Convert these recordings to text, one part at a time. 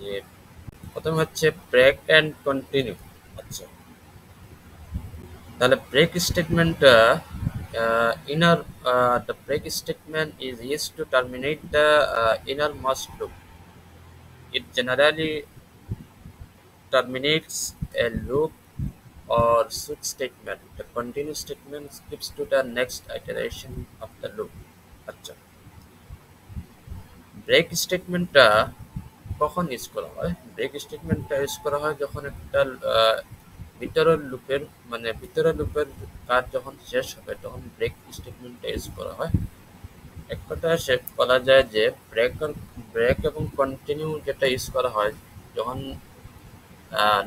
যে প্রথমে হচ্ছে ব্রেক অ্যান্ড কন্টিনিউ। আচ্ছা, তাহলে break স্টেটমেন্টটা inner the break statement is used to terminate the innermost loop. It generally terminates a loop or switch statement. The continue statement skips to the next iteration of the loop. আচ্ছা, break স্টেটমেন্টটা কখন use করা হয়? Break স্টেটমেন্টটা use করা হয় যখন একটা আহ, ভিতরের লুপের ভিতরের লুপের কাজ যখন শেষ হবে তখন ব্রেক স্টেটমেন্টটা ইউজ করা হয়। এক কথায় সে বলা যায় যে ব্রেক এবং কন্টিনিউ যেটা ইউজ করা হয় যখন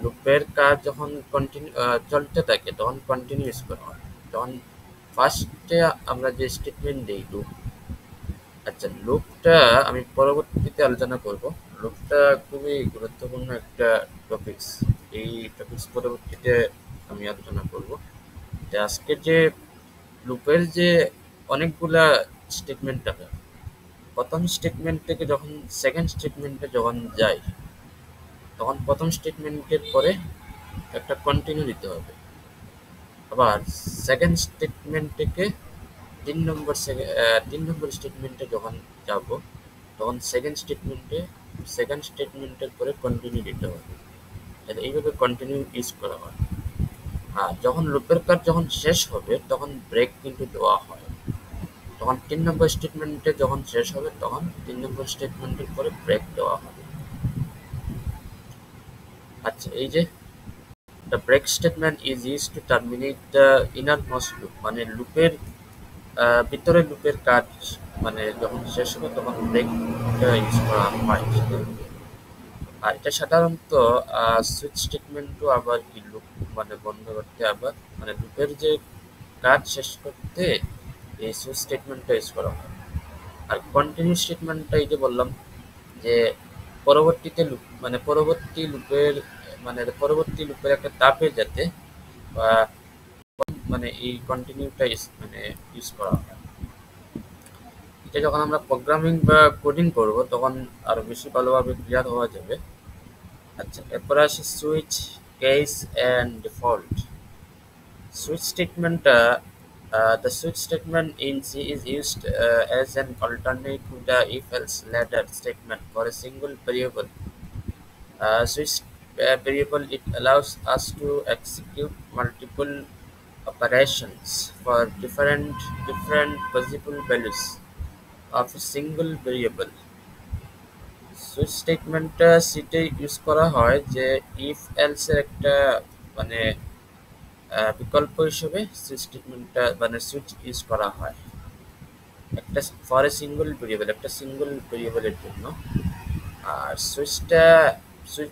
লুপের কাজ যখন কন্টিনিউ চলতে থাকে তখন কন্টিনিউ ইউজ করা হয়। তখন ফার্স্টে আমরা যে স্টেটমেন্ট দিই লুপ। আচ্ছা, লুপটা আমি পরবর্তীতে আলোচনা করব। লুপটা খুবই গুরুত্বপূর্ণ একটা টপিকস। এই টপিকস পরবর্তীতে আমি আলোচনা করব। তো আজকে যে লুপের যে অনেকগুলা স্টেটমেন্ট থাকে, প্রথম স্টেটমেন্ট থেকে যখন সেকেন্ড স্টেটমেন্টে যখন যাই তখন প্রথম স্টেটমেন্টের পরে একটা কন্টিনিউ দিতে হবে। আবার সেকেন্ড স্টেটমেন্ট থেকে 3 নম্বর স্টেটমেন্টে যখন যাব তখন সেকেন্ড স্টেটমেন্টের পরে কন্টিনিউ দিতে হবে। তাহলে এইভাবে কন্টিনিউ ইউজ করা হয়। আর যখন লুপের কাজ যখন শেষ হবে তখন ব্রেক কিন্তু দেওয়া হয়। তখন 3 নম্বর স্টেটমেন্টে যখন শেষ হবে তখন 3 নম্বর স্টেটমেন্টের পরে ব্রেক দেওয়া হবে। আচ্ছা, এই যে the break statement is use to terminate the innermost loop, মানে লুপের ভিতরের লুপের কাজ যখন শেষ হবে তখন ব্রেক ইউজ করা হয়। আর এটা সাধারণত সুইচ স্টেটমেন্টও আবার কি লুপ বন্ধ করতে আবার লুপের যে কাজ শেষ করতে এই সুইচ স্টেটমেন্টটা ইউজ করা হয়। আর কন্টিনিউ স্টেটমেন্টটা এই যে বললাম যে পরবর্তী লুপের একটা ধাপে যাতে বা এই কন্টিনিউটা ইউজ করা হয়। এটা যখন আমরা প্রোগ্রামিং বা কোডিং করব তখন আরো বেশি ভালোভাবে ক্লিয়ার হওয়া যাবে। আচ্ছা, এরপর আসি switch case and default. Switch statement the switch statement in C is used as an alternate to the if-else ladder statement for a single variable. Switch variable, it allows us to execute multiple operations for different possible values of a single variable. Switch স্টেটমেন্টটা সিটে use করা হয় যে if else এর একটা মানে বিকল্প হিসেবে সুইচ স্টেটমেন্টটা সুইচ ইউজ করা হয় একটা ফর এ সিঙ্গল ভেরিয়েবলের জন্য। আর সুইচ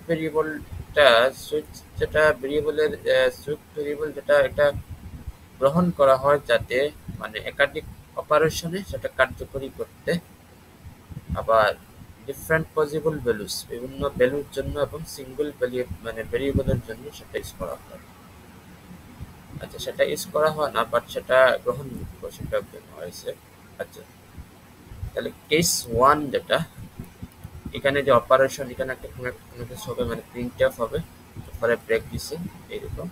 ভেরিয়েবলটা সুইচ যেটা ভেরিয়েবলের সুইচ ভেরিয়েবল যেটা এটা গ্রহণ করা হয় যাতে একাধিক অপারেশনে সেটা কার্যকরী করতে। আবার ডিফারেন্ট পসিবল ভ্যালুস, বিভিন্ন ভ্যালুর জন্য এবং সিঙ্গল ভেরিয়েবলের জন্য সেটা ইউজ করা হয়। আচ্ছা, সেটা ইউজ করা হয় না বাট সেটা গ্রহণযোগ্য, সেটা হয়েছে। আচ্ছা, তাহলে কেস ওয়ান যেটা এখানে যে অপারেশন এখানে একটা কোনো কিছু হবে প্রিন্ট অফ হবে, তারপরে ব্রেক দিছে এইরকম।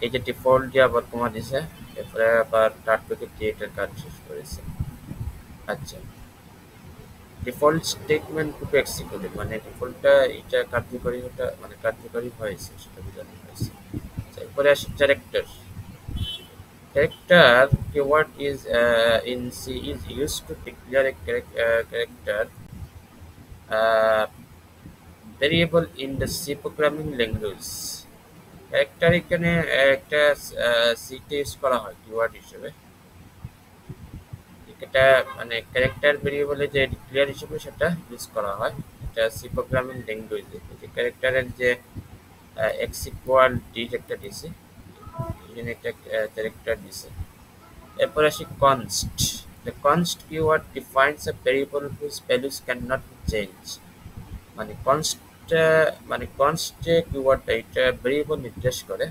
এই যে ডিফল্ট দিয়ে আবার কমা দিছে, এরপরে আবার থার্ড ব্রেকেট দিয়ে এটার কাজ শেষ করেছে। আচ্ছা, ডিফল্ট স্টেটমেন্ট রূপে এক্সিকিউটেড ডিফল্টটা এটা কার্যকরী হয়েছে সেটা বোঝানো হয়েছে। আচ্ছা, এরপরে আসি character. Character keyword is in C is used to declare a character variable in the C programming language. Character এখানে একটা সিতে ইউজ করা হয় কিওয়ার্ড হিসেবে। এটা ক্যারেক্টার ভেরিয়েবলে যে ডিক্লেয়ার হিসেবে সেটা ইউজ করা হয়। এটা সি প্রোগ্রামিং ল্যাঙ্গুয়েজে যে ক্যারেক্টারের যে এক্স ইকুয়াল ডি একটা দিছে, এখানে একটা ক্যারেক্টার দিছে। এরপর আসি const. The const keyword defines a variable whose values cannot be changed. Const const যে কিওয়ার্ডটা এটা ভেরিয়েবল নির্দেশ করে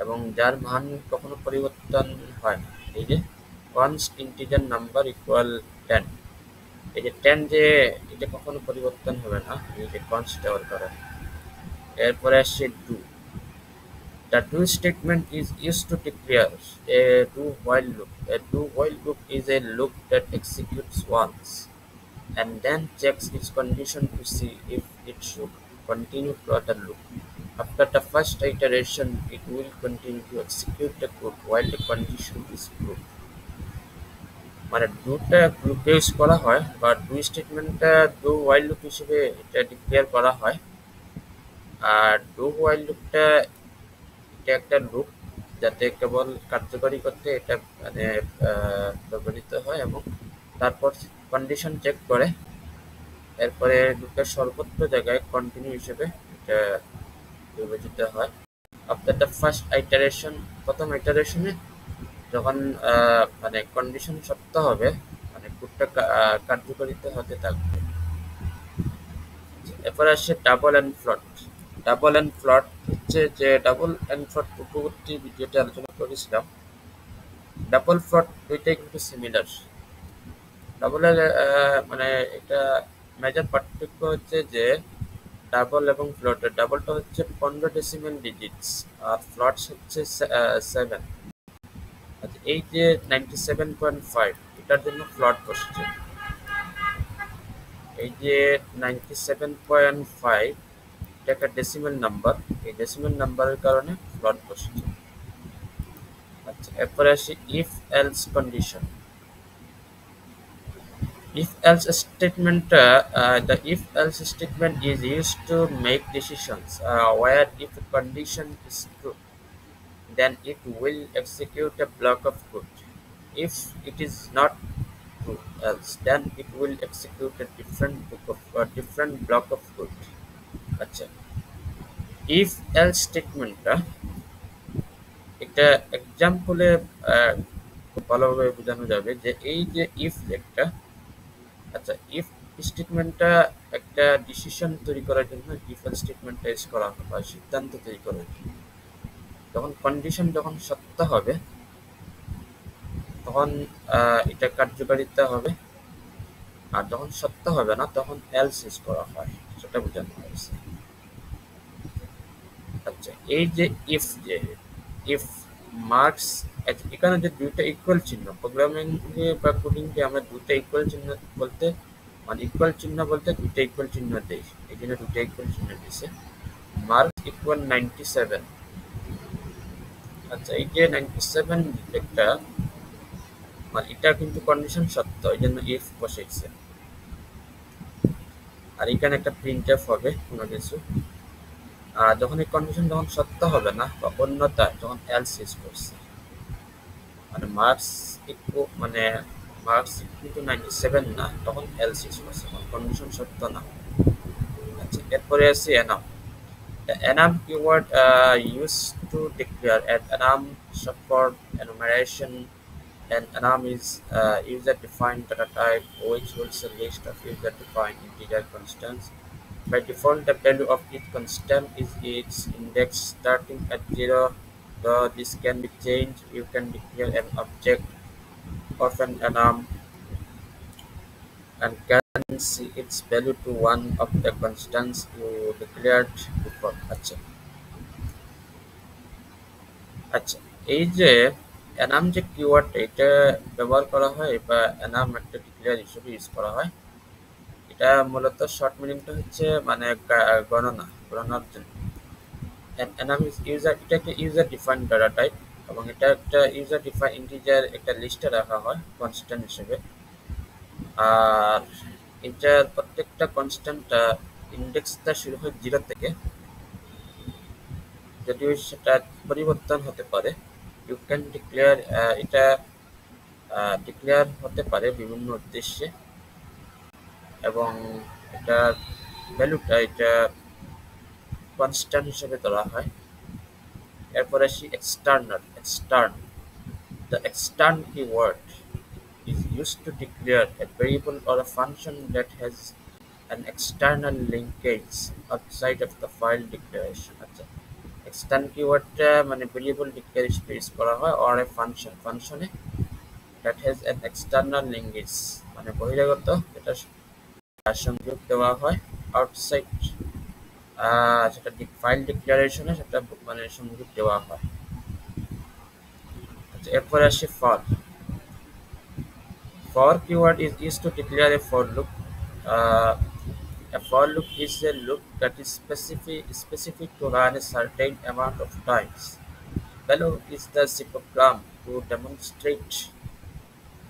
এবং যার মান কখনো পরিবর্তন হয় না। এই যে কনস্ট ইন্টিজার নাম্বার ইকুয়াল 10, এই যে 10 যে এটা কখনো পরিবর্তন হবে না এই যে কনস্ট দেওয়ার কারণে। এরপরে আসছে do. The do statement is used to declare a do-while loop. A do-while loop is a loop that executes once and then checks its condition to see if it should continue further loop. After the first iteration, it will continue to execute the code while the condition is true. মানে ডুটা লুপে use করা হয় বা do স্টেটমেন্টটা do while loop হিসেবে এটা declare করা হয়। আর do ওয়াইল লুপটা এটা একটা লুপ যাতে কেবল কার্যকরী করতে এটা মানে ব্যবহৃত হয় এবং তারপর কন্ডিশন চেক করে এরপরে লুপের সর্বত্র জায়গায় কন্টিনিউ হিসেবে এটা বিবেচিত হয়। আফটার দ্য ফার্স্ট আইটারেশন, প্রথম আইটারেশনে যখন মানে কন্ডিশন সত্য হবে মানে কোডটা কার্যকরিত হতে থাকবে। এরপর আসছে ডাবল এন্ড ফ্লট। ডাবল এন্ড ফ্লট হচ্ছে যে ডাবল এন্ড ফ্লট পূর্ববর্তী ভিডিওতে আলোচনা করেছিলাম। ডাবল ফ্লট দুইটাই কিন্তু সিমিলার। ডাবলের মানে এটা মেজর পার্থক্য হচ্ছে যে ডাবল এবং ফ্লটের ডাবলটা হচ্ছে 15 ডেসিমেল ডিজিটস আর ফ্লটস হচ্ছে 7। আচ্ছা এই যে 97.5 এটার জন্য ফ্লট বসছে। এই যে 97.5 এটা একটা ডেসিমেল নাম্বার, এই ডেসিমেল নাম্বারের কারণে ফ্লট বসছে। আচ্ছা এরপরে আসি if else condition. If else statement the if else statement is used to make decisions where if a condition is true then it will execute a block of code. If it is not true else then it will execute a different block of code. আচ্ছা if else statement একটা এক্সাম্পলে খুব ভালোভাবে বোঝানো যাবে যে এই যে if একটা আচ্ছা ইফ স্টেটমেন্টটা একটা ডিসিশন তৈরি করার জন্য ইফ এলস স্টেটমেন্টটা ইউজ করা হয় বা সিদ্ধান্ত তৈরি করার জন্য। তখন কন্ডিশন যখন সত্য হবে তখন এটা কার্যকারিতা হবে, আর যখন সত্য হবে না তখন এলস ইউজ করা হয়, সেটা বোঝানো হয়েছে। আচ্ছা এই যে ইফ মার্কস, এখানে যে দুইটা ইকুয়াল চিহ্ন প্রোগ্রামিং বা কোডিংকে আমরা দুইটা ইকুয়াল চিহ্ন বলতে মানে ইকুয়াল চিহ্ন বলতে দুইটা ইকুয়াল চিহ্ন দেই, এই জন্য দুইটা ইকুয়াল চিহ্ন দিয়েছে। Marks equal 97। আচ্ছা এই যে 97 একটা মানে এটা কিন্তু কন্ডিশন সত্য, এই জন্য ইফ বসাইছে। আর এখানে একটা প্রিন্টএফ হবে কোনো কিছু, আর যখন এই কন্ডিশন যখন সত্য হবে না বা অন্যতা যখন এলস ইউজ করছে মানে মার্কস মানে মার্কস কিন্তু 97 না, তখন এলস ইউজ করছে, কন্ডিশন সত্য না। আচ্ছা এরপরে আছে Enam. The enum keyword used to declare an enum support enumeration. An enum is user-defined data type which holds a list of user-defined integer constants. By default, the value of each constant is its index starting at 0, though this can be changed. You can declare an object of an enum and can see its value to one of the constants you declared before. আচ্ছা এই যে এনাম যে কিওয়ার্ডটা এটা ব্যবহার করা হয় বা এনাম একটা ডিক্লেয়ার হিসেবে ইউজ করা হয়, এটা মূলত শর্ট মিনিংটা হচ্ছে মানে গণনার জন্য। এনাম ইজ ইউজার, এটা একটা ইউজার ডিফাইন্ড ডাটা টাইপ এবং এটা একটা ইউজার ডিফাইন্ড ইন্টিজার একটা লিস্টে রাখা হয় কনস্ট্যান্ট হিসেবে। আর এটার প্রত্যেকটা কনস্ট্যান্টটা ইন্ডেক্সটা শুরু হয় 0 থেকে, যদিও সেটা পরিবর্তন হতে পারে। ইউ ক্যান ডিক্লেয়ার এটা ডিক্লেয়ার হতে পারে বিভিন্ন উদ্দেশ্যে এবং এটা ভ্যালুটা এটা কনস্ট্যান্ট হিসেবে ধরা হয়। এরপর আসি extern. The extern keyword is used to declare a variable or a function that has an external linkage outside of the file declaration. আচ্ছা এক্সটার্ন কিওয়ার্ডটা মানে ভেরিয়েবল ডিক্লেয়ার হিসেবে ইউজ করা হয় or a ফাংশনে that has an external linkage মানে বহিরাগত, এটা সংযোগ দেওয়া হয় আউটসাইড, সেটা ফাইল ডিক্লারেশনে সেটা মানে সংযোগ দেওয়া হয়। আচ্ছা, এরপরে আসে for. For keyword is used to declare a for loop. Uh, a for loop is a loop that is specific to run a certain amount of times. Below is the C program to demonstrate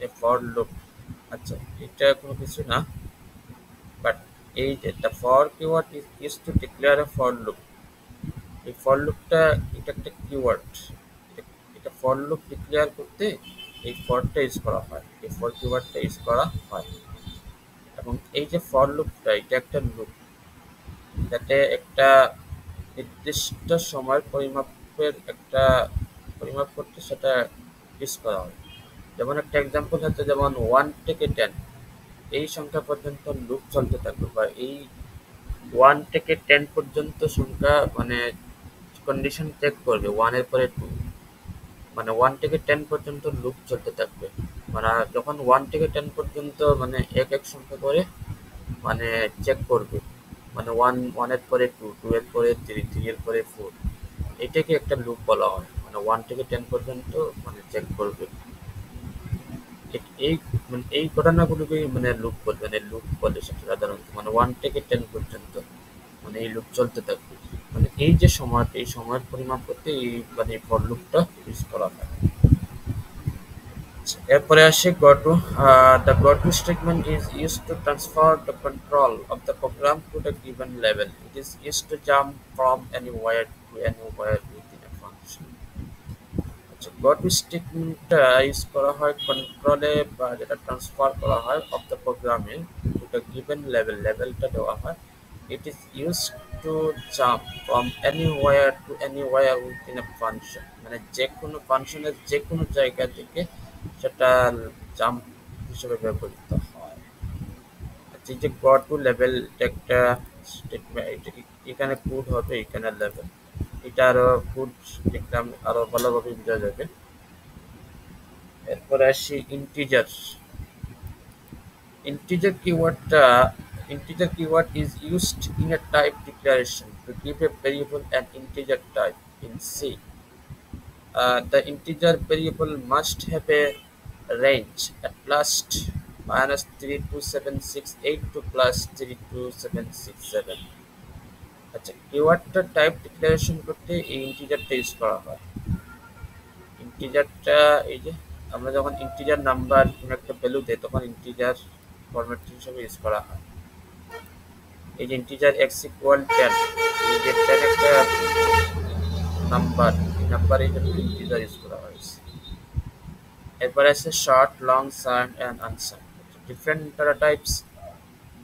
a for loop. আচ্ছা, এটা কোনো কিছু না, but এই যে the for keyword is used to declare a for loop. এই for loopটা এটা একটা keyword। এটা for loop declare করতে এই ফরটা ইউজ করা হয়, এই for keywordটা ইউজ করা হয়। এবং এই যে ফর লুপটা এটা একটা লুপ, যাতে একটা নির্দিষ্ট সময়ের পরিমাপ করতে সেটা ইউজ করা হয়। যেমন একটা এক্সাম্পল হচ্ছে, যেমন 1 থেকে 10 এই সংখ্যা পর্যন্ত লুপ চলতে থাকবে, বা এই 1 থেকে 10 পর্যন্ত সংখ্যা মানে কন্ডিশন চেক করবে, 1 এর পরে 2, মানে 1 থেকে 10 পর্যন্ত লুপ চলতে থাকবে। মানে যখন 1 থেকে 10 পর্যন্ত মানে এক এক সংখ্যা করে মানে চেক করবে, মানে ওয়ানের পরে 2, 2 এর পরে 3, 3 এর পরে 4, এটাকে একটা লুপ বলা হয়। মানে 1 থেকে 10 পর্যন্ত মানে চেক করবে। এই মানে এই ঘটনাগুলোকে মানে লুপ বলবে, মানে লুপ বলে সেটা সাধারণত, মানে 1 থেকে 10 পর্যন্ত মানে এই লুপ চলতে থাকবে। মানে এই যে সময়টা, এই সময়ের পরিমাপ করতে এই মানে ফর লুপটা ইউজ করা হয়। এরপরে আসে goto. The goto statement is used to transfer the control of the program to the given level. It is used to jump from anywhere to anywhere within a function. আচ্ছা, goto স্টেটমেন্টটা use করা হয় কন্ট্রোলে, বা যেটা transfer করা হয় of the প্রোগ্রামে টু দ্য গিভেন লেভেল, লেভেলটা দেওয়া হয়। It is use to jump from anywhere to anywhere within a function, মানে যে কোনো ফাংশনের যে কোনো জায়গা থেকে সেটা জাম্প হিসেবে ব্যবহৃত হয়। আচ্ছা, এই যে গট টু লেভেল একটা স্টেটমেন্ট, এখানে কোড হবে, এখানে লেভেল, এটা আরো কোড দেখলাম আরো ভালোভাবে বোঝা যাবে। এরপরে আসি integer. Integer keyword is used in a type declaration to give a variable an integer type in C. The integer variable must have a range at +32768 to +32767. আচ্ছা, কিওয়ার্ডটা টাইপ ডিক্লারেশন করতে এই ইন্টিজারটা ইউজ করা হয়। ইন্টিজারটা এই যে আমরা যখন ইন্টিজার নাম্বার কোনো একটা ভ্যালু দেই, তখন ইন্টিজার ফরম্যাট হিসেবে ইউজ করা হয়। এই যে ইন্টিজার x ইকুয়াল 10, এই যে 10 একটা নাম্বার, এই নাম্বার এই জন্য ইন্টিজার ইউজ করা হয়েছে। এরপর আছে short, long, sign and unsign. Different data types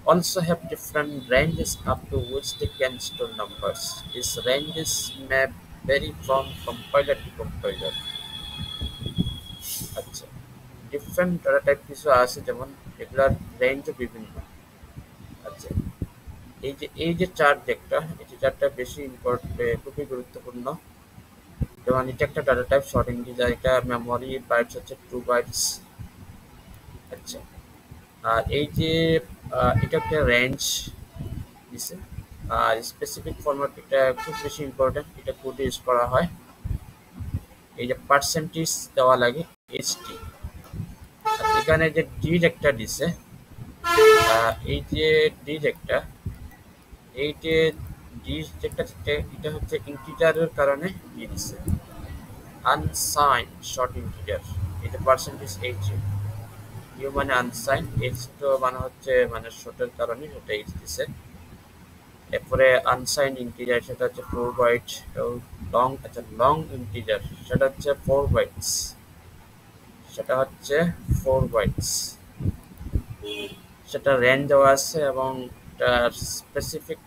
also have different ranges up to which they can store numbers. These ranges may vary from compiler to compiler. আচ্ছা, different data type কিছু আছে, যেমন এগুলার রেঞ্জও বিভিন্ন। আচ্ছা, এই যে চার্ট একটা, এই যে চারটা বেশি খুবই গুরুত্বপূর্ণ। যেমন এটা একটা ডাটা টাইপ শর্ট ইন্টিজার, এটা মেমোরি বাইটস হচ্ছে 2 বাইটস। আচ্ছা, আর এই যে এটা একটা রেঞ্জ দিছে, আর স্পেসিফিক ফরম্যাট এটা খুব বেশি ইম্পর্টেন্ট, এটা কোডে ইউজ করা হয়। এই যে পার্সেন্টেজ দেওয়া লাগে এইচটি। আর এখানে যে ডিড একটা দিছে, এই যে ডিড একটা, এই যে ডিড একটা, এটা হচ্ছে ইন্টিজারের কারণে দিয়ে দিছে। আনসাইন শর্ট ইন্টিজার, এটা পার্সেন্টেজ এইচ, ইউ মানে আনসাইন, এইচ তো মানে হচ্ছে মানে শর্টের কারণে সেটা এইচ দিছে। এরপরে আনসাইন ইন্টিজার সেটা হচ্ছে 4 বাইট। লং, আচ্ছা লং ইন্টিজার সেটা হচ্ছে 4 বাইটস, সেটা হচ্ছে 4 বাইটস। সেটা রেঞ্জ দেওয়া আছে, এবং তার স্পেসিফিক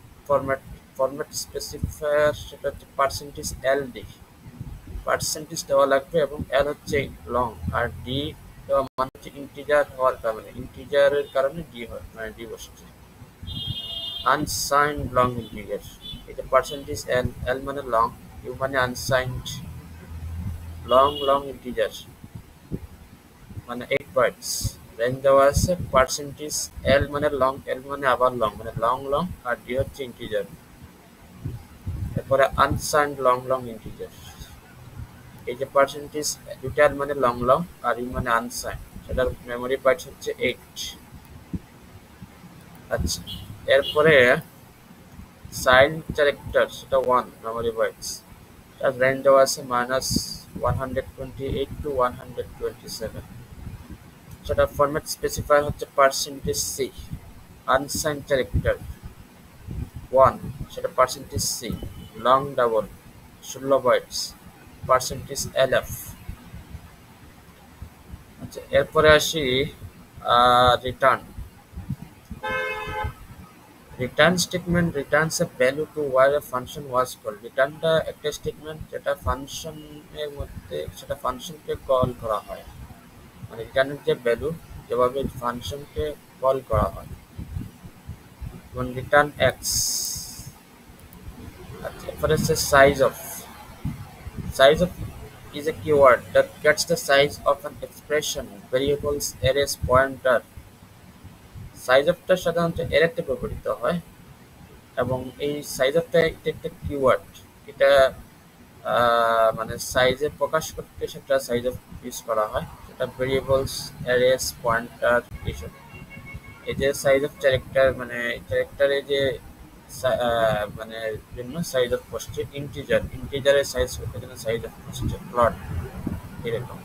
ফরম্যাট স্পেসিফায়ার সেটা হচ্ছে পার্সেন্টেজ এল ডি, পার্সেন্টেজ দেওয়া লাগবে, এবং এল হচ্ছে লং, আর ডি দেওয়া মানে হচ্ছে ইন্টিজার হওয়ার কারণে, ইন্টিজারের কারণে ডি হয়, মানে ডি বসছে। আনসাইন্ড লং ইন্টিজার, এটা পার্সেন্টেজ এল, এল মানে লং, ইউ মানে আনসাইন্ড, লং ইন্টিজার মানে 8 বাইটস। রেঞ্জ দেওয়া আছে পার্সেন্টেজ এল মানে লং, এল মানে আবার লং, মানে লং লং, আর ডি হচ্ছে ইন্টিজার। এরপরে আনসাইন্ড লং লং ইন্টিজার। এই যে পার্সেন্টেজ দুটা এল মানে লং লং আর ই মানে আনসাইন্ড, সেটার মেমোরি বাইট হচ্ছে 8। আচ্ছা, এরপরে সাইন ক্যারেক্টার সেটা 1 মেমোরি বাইটস, তার রেঞ্জ দেওয়া আছে -128 টু 127। সেটা ফরম্যাট স্পেসিফায়ার হচ্ছে পার্সেন্টেজ সি। আনসাইন্ড ক্যারেক্টার 1 সেটা percentage c, long double 16 bytes, percentage LF. আচ্ছা, এরপরে আসি return. Return statement returns a value to where a function was call. রিটার্নটা একটা স্টেটমেন্ট যেটা ফাংশনের মধ্যে সেটা ফাংশনকে কল করা হয়, মানে রিটার্নের যে ভ্যালু যেভাবে ফাংশনকে কল করা হয়, যেমন রিটার্ন এক্স। আচ্ছা, এরপরে হচ্ছে size of is a keyword that gets the size of an expression, variables, arrays, pointer. Size অফটা সাধারণত অ্যারেতে ব্যবহৃত হয় এবং এই সাইজ অফটা এটা একটা কিওয়ার্ড। এটা মানে সাইজে প্রকাশ করতে সেটা সাইজ অফ ইউজ করা হয়, সেটা ভেরিয়েবলস, অ্যারেস, পয়েন্টার এইসব। এই যে সাইজ অফ ক্যারেক্টার মানে ক্যারেক্টারে যে মানে বিভিন্ন সাইজ অফ বসছে, ইন্টিজারের সাইজ করতে জন্য সাইজ অফ বসছে প্লট এরকম।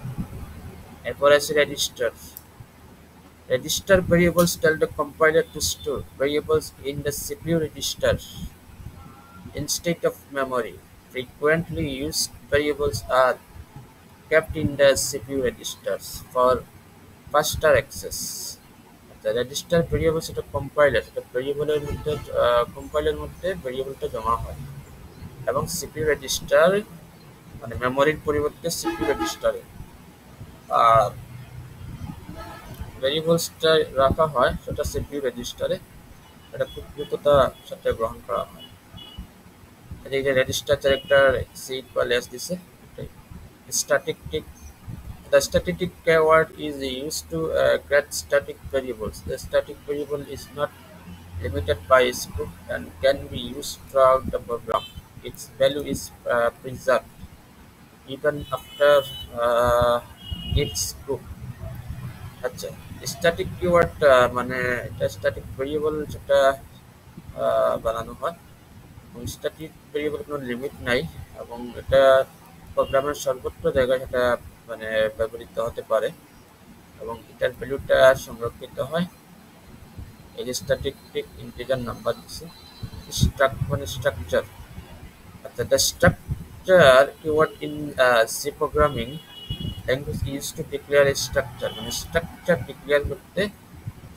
এরপর আছে register. Register variables tell the compiler to store variables in the CPU register instead of memory. Frequently used variables are kept in the CPU registers for faster access. The register variable সেটা compiler, সেটা ভেরিয়েবলের মধ্যে compiler মধ্যে ভেরিয়েবলটা জমা হয় এবং CPU register মানে মেমোরির পরিবর্তে সিপিইউ রেজিস্টারে আর ভেরিয়েবলসটা রাখা হয় সেটা সিপিইউ রেজিস্টারে। এটা খুব দ্রুততার সাথে গ্রহণ করা হয়। এই যে register character C equal S দিছে, স্ট্যাটিক টিক। The static keyword is used to create static variables. The static variable is not limited by scope and can be used throughout the program. Its value is preserved even after its scope. আচ্ছা, static keyword মানে এটা static variable যেটা বানানো হয়, এবং static variable কোনো limit নাই এবং এটা প্রোগ্রামের সর্বত্র জায়গায় সেটা মানে ব্যবহৃত হতে পারে এবং এটার ভ্যালুটা সংরক্ষিত হয়। এই যে স্ট্যাটিক ইন্টিজার নাম্বার দিচ্ছে, মানে স্ট্রাকচার। আচ্ছা, the structure keyword in C programming language use to declare a structure, মানে স্ট্রাকচার ডিক্লেয়ার করতে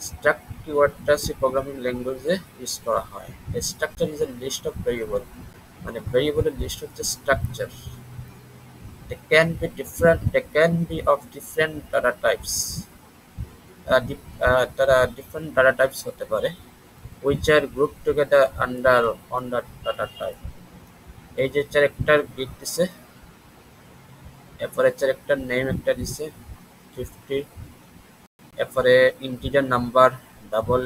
স্ট্রাক্ট কিওয়ার্ডটা সি প্রোগ্রামিং ল্যাঙ্গুয়েজে ইউজ করা হয়। A structure is a list of variable, মানে ভেরিয়েবলের লিস্ট হচ্ছে structure. They can be of different data types. তারা different data types হতে পারে, which are grouped together under data type. এই যে ক্যারেক্টার গ্রিড দিছে, এরপরে ক্যারেক্টার নেম একটা দিছে 50, এরপরে ইন্টিজার নাম্বার ডাবল,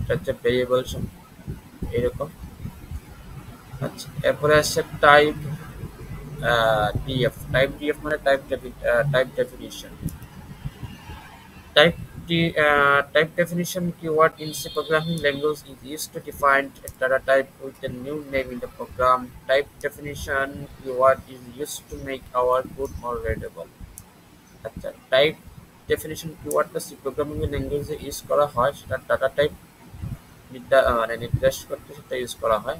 এটা হচ্ছে ভেরিয়েবল এরকম। আচ্ছা, এরপরে আছে টাইপ ডিএফ মানে type definition. Type definition keyword in C programming language is used to define a data type with a new name in the program. Type definition keyword is used to make our code more readable. আচ্ছা, type definition কিওয়ার্ডটা C programming ল্যাঙ্গুয়েজে use করা হয়, সেটা data type মানে নির্দেশ করতে সেটা ইউজ করা হয়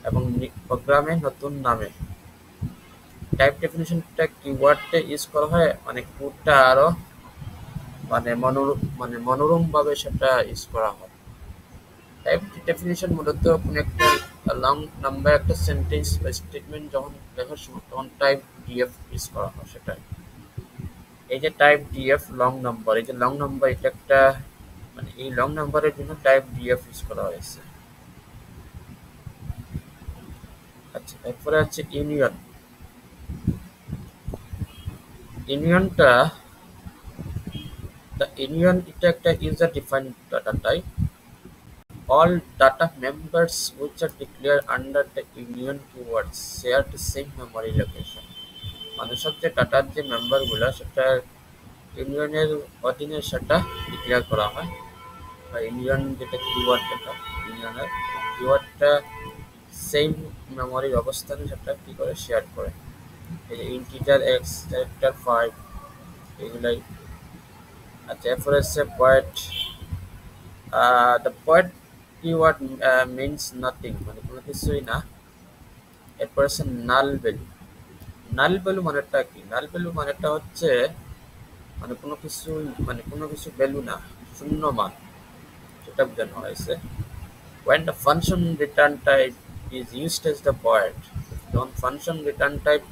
এবং প্রোগ্রামে নতুন নামে। টাইপ ডেফিনিশনটা কিওয়ার্ডটা ইউজ করা হয় মানে কোডটা আরো মানে মনোরমভাবে সেটা ইউজ করা হয়। টাইপ ডেফিনিশন মূলত কোনো একটা লং নাম্বার একটা সেন্টেন্স বা স্টেটমেন্ট যখন লেখার সময় তখন টাইপ ডিএফ ইউজ করা হয় সেটাই। এই যে টাইপ ডিএফ লং নাম্বার, এই যে লং নাম্বার এটা একটা মানে এই লং নাম্বারের জন্য টাইপ ডিএফ ইউজ করা হয়েছে। আচ্ছা, এরপরে আছে ইউনিয়ন। ইউনিয়নটা The union এটা একটা user defined data type. All data members which are declared under the union keywords share the same memory location. মানে সব যে ডাটার যে মেম্বার গুলা সেটা ইউনিয়নের অধীনে সেটা ডিক্লেয়ার করা হয় বা ইউনিয়ন যেটা কিওয়ার্ড ডাটা ইউনিয়নের কিওয়ার্ডটা সেম মেমোরির অবস্থানে সেটা কি করে শেয়ার করে এই যে ইন্টিজার এক্স ক্যারেক্টার 5 এগুলাই আচ্ছা এরপরে হচ্ছে point the point keyword means nothing মানে কোনো কিছুই না এরপর হচ্ছে নাল ভ্যালু নাল ভ্যালু মানেটা কি নাল ভ্যালু মানেটা হচ্ছে কোনো কিছু ভ্যালু না শূন্য মান সেটা বোঝানো হয়েছে when the function return type is used as the point যখন ফাংশন রিটার্ন টাইপ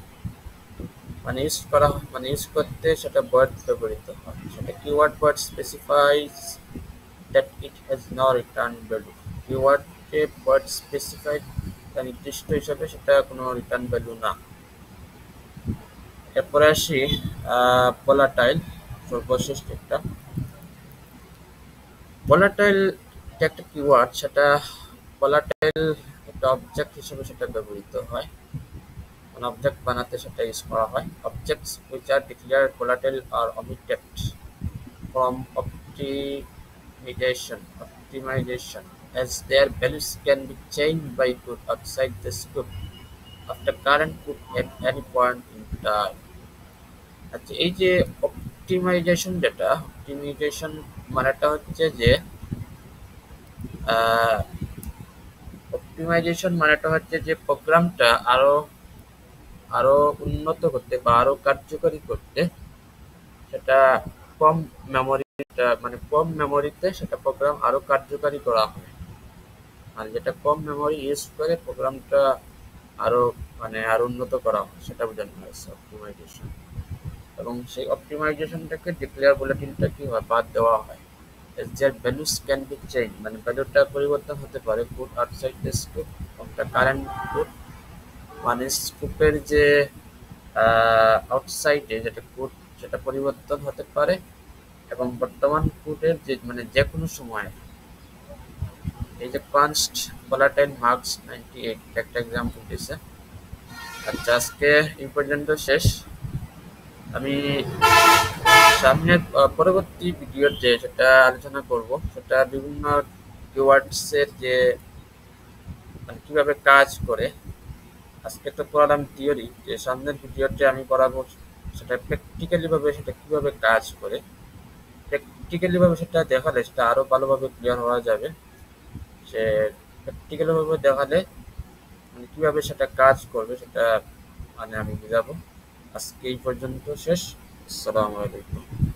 ইউজ করতে সেটা void ব্যবহৃত হয় সেটা keyword void specifies that it has no return value keyword যে void specified তা নির্দিষ্ট হিসাবে সেটা কোনো রিটার্ন ভ্যালু না এরপরে আসি ভোলাটাইল সর্বশেষ একটা ভোলাটাইল একটা কিওয়ার্ড সেটা ভোলাটাইল একটা অবজেক্ট হিসেবে সেটা ব্যবহৃত হয় an object বানাতে সেটা ইউজ করা হয় objects which are declared volatile are omitted from optimization as their values can be changed by code outside the scope of the current code at any point in time আচ্ছা এই যে optimisation মানেটা হচ্ছে যে প্রোগ্রামটা আরো আরো উন্নত করতে বা আরো কার্যকরী করতে সেটা কম কম মেমোরিতে সেটা প্রোগ্রাম আরো কার্যকরী করা হয় মানে যেটা কম মেমোরি ইউজ করে প্রোগ্রামটা আরো আরো উন্নত করা হয় সেটা বোঝানো হয়েছে অপটিমাইজেশন এবং সেই অপটিমাইজেশনটাকে ডিক্লেয়ার বুলেটিনটা কি হয় বাদ দেওয়া হয় their values can be changed মানে ভ্যালুটা পরিবর্তন হতে পারে code outside the scope of the current code মানে স্কোপের যে আউটসাইডে যেটা কোড সেটা পরিবর্তন হতে পারে এবং বর্তমান কোডের যে কোনো সময় এই যে কনস্ট ভোলাটাইল মার্কস 98 একটা এক্সাম্পল দিয়েছে আচ্ছা আজকে এই পর্যন্ত শেষ আমি সামনে পরবর্তী ভিডিওতে যেটা আলোচনা করব সেটা বিভিন্ন কিওয়ার্ডসের যে কিভাবে কাজ করে আজকে তো পড়ালাম থিওরি যে সামনের ভিডিওতে আমি পড়াবো সেটা প্র্যাকটিক্যালি ভাবে সেটা কিভাবে কাজ করে প্র্যাকটিক্যালি ভাবে সেটা দেখালে সেটা আরো ভালোভাবে ক্লিয়ার হওয়া যাবে সে প্র্যাকটিক্যালি ভাবে দেখালে কিভাবে সেটা কাজ করবে সেটা আমি বুঝাবো আজকে এই পর্যন্ত শেষ আসসালামু আলাইকুম